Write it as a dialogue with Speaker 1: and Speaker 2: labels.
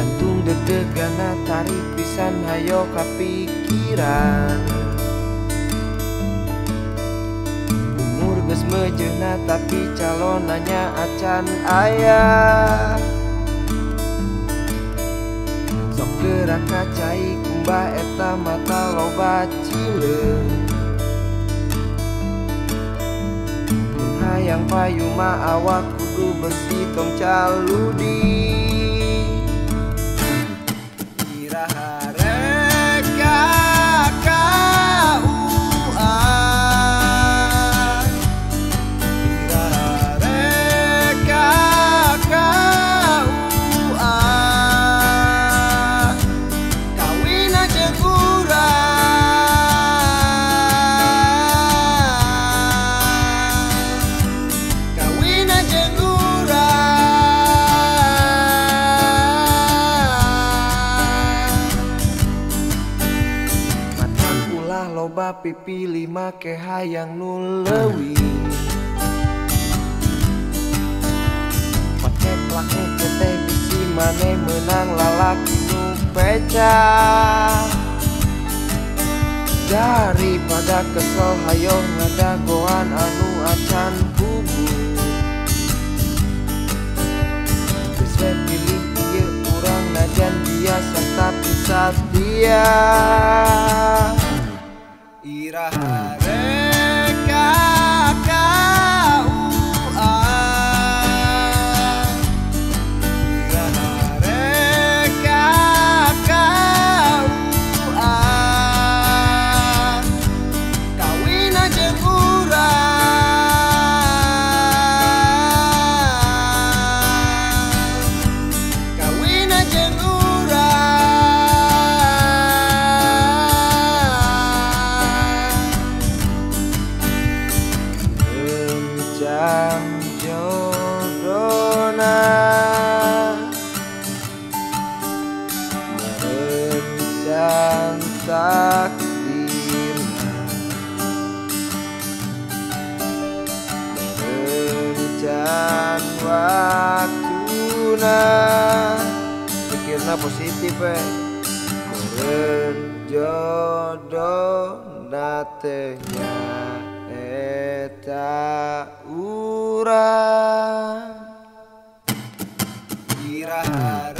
Speaker 1: Jantung deg-degana tarik pisan hayo kapikiran. Umur geus mejeuna tapi calonanya acan aya. Sok gerak kacai kumbah eta mata loba cileung. Hayang payuma awak kudu bersih tong caludi. Iraha reka KUA, iraha reka KUA, kawina jeung loba pipili make hayang nu leuwih. Make plake teh bisi mane menang lalaki nu pecah. Daripada kesel hayo ngadagoan anu acan bubur. Geus we pilih ieu urang najan biasa tapi satia. Iraha reka KUA, iraha reka KUA, kawina jeung urang, kawina jeung rencang jodona, merencang takdirna, merencang waktuna. Pikirna positif meureun jodona teh nya eta urang. Iraha